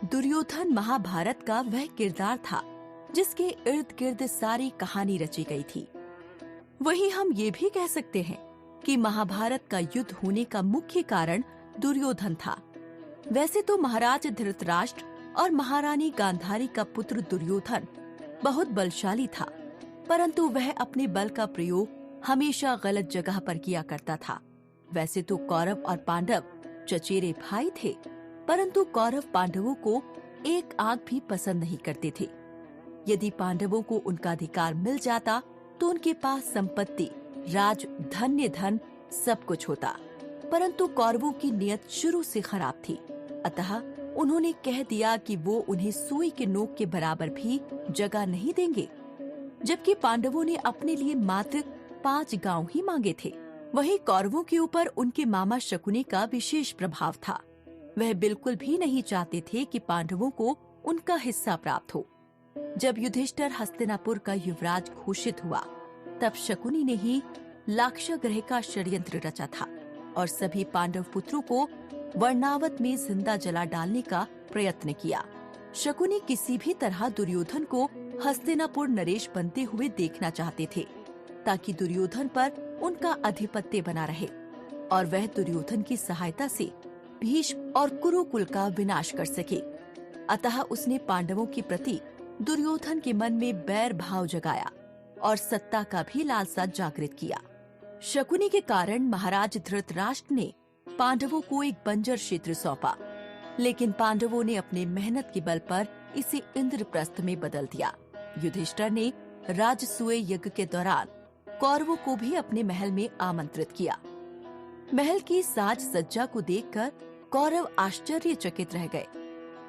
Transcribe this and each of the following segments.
दुर्योधन महाभारत का वह किरदार था जिसके इर्द गिर्द सारी कहानी रची गई थी। वहीं हम ये भी कह सकते हैं कि महाभारत का युद्ध होने का मुख्य कारण दुर्योधन था। वैसे तो महाराज धृतराष्ट्र और महारानी गांधारी का पुत्र दुर्योधन बहुत बलशाली था, परंतु वह अपने बल का प्रयोग हमेशा गलत जगह पर किया करता था। वैसे तो कौरव और पांडव चचेरे भाई थे, परंतु कौरव पांडवों को एक आंख भी पसंद नहीं करते थे। यदि पांडवों को उनका अधिकार मिल जाता तो उनके पास संपत्ति, राज, धन्य धन सब कुछ होता, परंतु कौरवों की नियत शुरू से खराब थी। अतः उन्होंने कह दिया कि वो उन्हें सुई के नोक के बराबर भी जगह नहीं देंगे। जबकि पांडवों ने अपने लिए मात्र 5 गांव ही मांगे थे। वहीं कौरवों के ऊपर उनके मामा शकुनी का विशेष प्रभाव था। वह बिल्कुल भी नहीं चाहते थे कि पांडवों को उनका हिस्सा प्राप्त हो। जब युधिष्ठिर हस्तिनापुर का युवराज घोषित हुआ, तब शकुनी ने ही लाक्षागृह का षड्यंत्र रचा था और सभी पांडव पुत्रों को वर्णावत में जिंदा जला डालने का प्रयत्न किया। शकुनी किसी भी तरह दुर्योधन को हस्तिनापुर नरेश बनते हुए देखना चाहते थे, ताकि दुर्योधन पर उनका आधिपत्य बना रहे और वह दुर्योधन की सहायता से भीष्म और कुरुकुल का विनाश कर सके। अतः उसने पांडवों के प्रति दुर्योधन के मन में बैर भाव जगाया और सत्ता का भी लालसा जागृत किया। शकुनी के कारण महाराज धृतराष्ट्र ने पांडवों को एक बंजर क्षेत्र सौंपा, लेकिन पांडवों ने अपने मेहनत के बल पर इसे इंद्रप्रस्थ में बदल दिया। युधिष्ठिर ने राजसूय यज्ञ के दौरान कौरवों को भी अपने महल में आमंत्रित किया। महल की साज सज्जा को देखकर कौरव आश्चर्यचकित रह गए।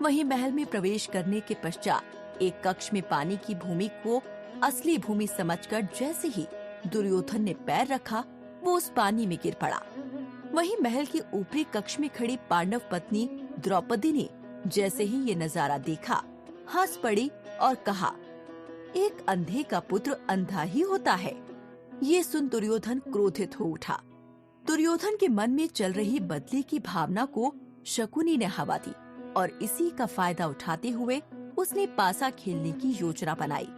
वहीं महल में प्रवेश करने के पश्चात एक कक्ष में पानी की भूमि को असली भूमि समझकर जैसे ही दुर्योधन ने पैर रखा, वो उस पानी में गिर पड़ा। वहीं महल के ऊपरी कक्ष में खड़ी पांडव पत्नी द्रौपदी ने जैसे ही ये नजारा देखा, हंस पड़ी और कहा, एक अंधे का पुत्र अंधा ही होता है। ये सुन दुर्योधन क्रोधित हो उठा। दुर्योधन के मन में चल रही बदले की भावना को शकुनी ने हवा दी और इसी का फायदा उठाते हुए उसने पासा खेलने की योजना बनाई।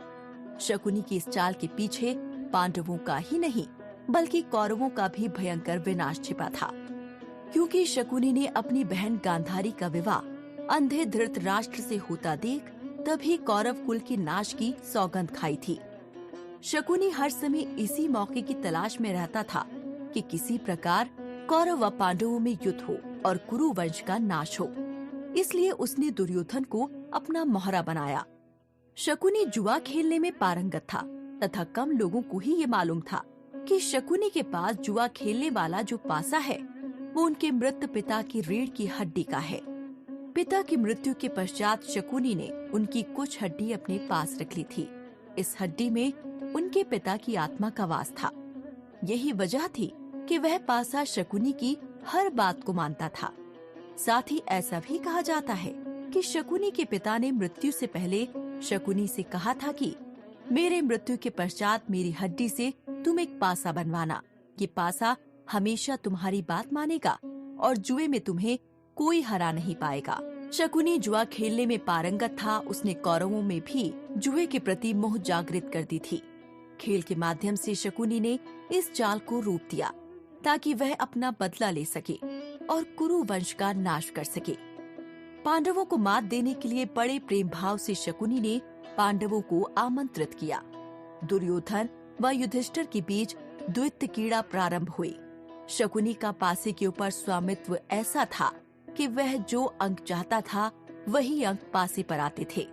शकुनी की इस चाल के पीछे पांडवों का ही नहीं, बल्कि कौरवों का भी भयंकर विनाश छिपा था, क्योंकि शकुनी ने अपनी बहन गांधारी का विवाह अंधे धृतराष्ट्र से होता देख तभी कौरव कुल के नाश की सौगंध खाई थी। शकुनी हर समय इसी मौके की तलाश में रहता था कि किसी प्रकार कौरव व पांडवों में युद्ध हो और कुरु वंश का नाश हो। इसलिए उसने दुर्योधन को अपना मोहरा बनाया। शकुनी जुआ खेलने में पारंगत था तथा कम लोगों को ही ये मालूम था कि शकुनी के पास जुआ खेलने वाला जो पासा है वो उनके मृत पिता की रीढ़ की हड्डी का है। पिता की मृत्यु के पश्चात शकुनी ने उनकी कुछ हड्डी अपने पास रख ली थी। इस हड्डी में उनके पिता की आत्मा का वास था। यही वजह थी कि वह पासा शकुनी की हर बात को मानता था। साथ ही ऐसा भी कहा जाता है कि शकुनी के पिता ने मृत्यु से पहले शकुनी से कहा था कि मेरे मृत्यु के पश्चात मेरी हड्डी से तुम एक पासा बनवाना। ये पासा हमेशा तुम्हारी बात मानेगा और जुए में तुम्हें कोई हरा नहीं पाएगा। शकुनी जुआ खेलने में पारंगत था। उसने कौरवों में भी जुए के प्रति मोह जागृत कर दी थी। खेल के माध्यम से शकुनी ने इस चाल को रूप दिया ताकि वह अपना बदला ले सके और कुरु वंश का नाश कर सके। पांडवों को मात देने के लिए बड़े प्रेम भाव से शकुनी ने पांडवों को आमंत्रित किया। दुर्योधन व युधिष्ठिर के बीच द्वैत कीड़ा प्रारंभ हुई। शकुनी का पासे के ऊपर स्वामित्व ऐसा था कि वह जो अंक चाहता था वही अंक पासे पर आते थे।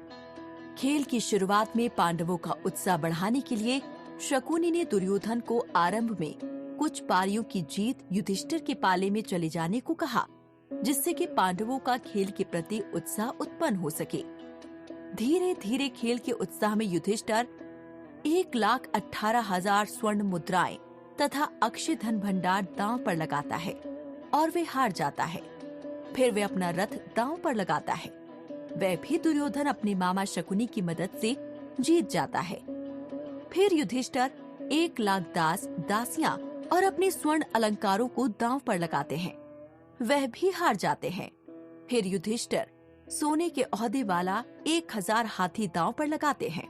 खेल की शुरुआत में पांडवों का उत्साह बढ़ाने के लिए शकुनी ने दुर्योधन को आरंभ में कुछ पारियों की जीत युधिष्ठिर के पाले में चले जाने को कहा, जिससे कि पांडवों का खेल के प्रति उत्साह उत्पन्न हो सके। धीरे धीरे खेल के उत्साह में युधिष्ठिर 1,18,000 स्वर्ण मुद्राएं तथा अक्षय धन भंडार दांव पर लगाता है और वे हार जाता है। फिर वे अपना रथ दांव पर लगाता है। वह भी दुर्योधन अपने मामा शकुनी की मदद से जीत जाता है। फिर युधिष्ठिर 1,00,000 दास दासियां और अपने स्वर्ण अलंकारों को दांव पर लगाते हैं। वह भी हार जाते हैं। फिर युधिष्ठिर सोने के ओहदे वाला 1000 हाथी दांव पर लगाते हैं।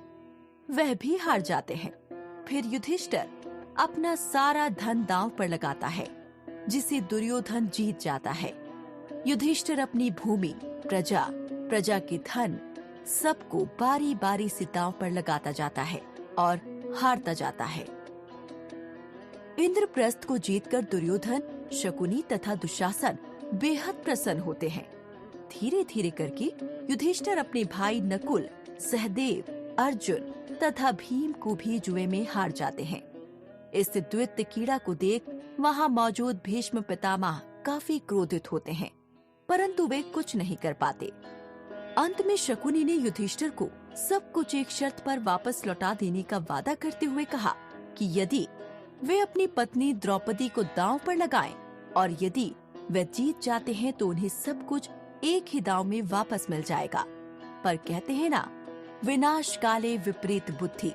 वह भी हार जाते हैं। फिर युधिष्ठिर अपना सारा धन दांव पर लगाता है, जिसे दुर्योधन जीत जाता है। युधिष्ठिर अपनी भूमि, प्रजा, प्रजा के धन सबको बारी बारी से दांव पर लगाता जाता है और हारता जाता है। इंद्रप्रस्थ को जीतकर दुर्योधन, शकुनी तथा दुशासन बेहद प्रसन्न होते हैं। धीरे धीरे करके युधिष्ठिर अपने भाई नकुल, सहदेव, अर्जुन तथा भीम को भी जुए में हार जाते हैं। इस द्वित्य कीड़ा को देख वहाँ मौजूद भीष्म पितामह काफी क्रोधित होते हैं, परंतु वे कुछ नहीं कर पाते। अंत में शकुनी ने युधिष्ठिर को सब कुछ एक शर्त पर वापस लौटा देने का वादा करते हुए कहा कि यदि वे अपनी पत्नी द्रौपदी को दांव पर लगाएं और यदि वे जीत जाते हैं तो उन्हें सब कुछ एक ही दांव में वापस मिल जाएगा। पर कहते हैं ना, विनाश काले विपरीत बुद्धि।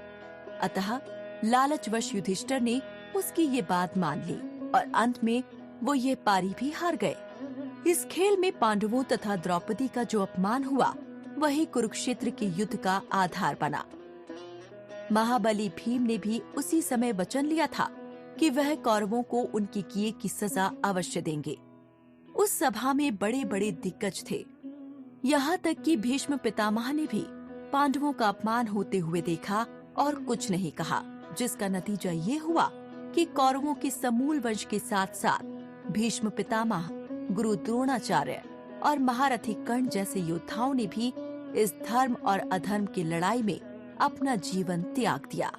अतः लालचवश युधिष्ठिर ने उसकी ये बात मान ली और अंत में वो ये पारी भी हार गए। इस खेल में पांडवों तथा द्रौपदी का जो अपमान हुआ, वही कुरुक्षेत्र के युद्ध का आधार बना। महाबली भीम ने भी उसी समय वचन लिया था कि वह कौरवों को उनके किए की सजा अवश्य देंगे। उस सभा में बड़े बड़े दिग्गज थे। यहाँ तक कि भीष्म पितामह ने भी पांडवों का अपमान होते हुए देखा और कुछ नहीं कहा, जिसका नतीजा ये हुआ कि कौरवों के समूल वंश के साथ साथ भीष्म पितामह, गुरु द्रोणाचार्य और महारथी कर्ण जैसे योद्धाओं ने भी इस धर्म और अधर्म की लड़ाई में अपना जीवन त्याग दिया।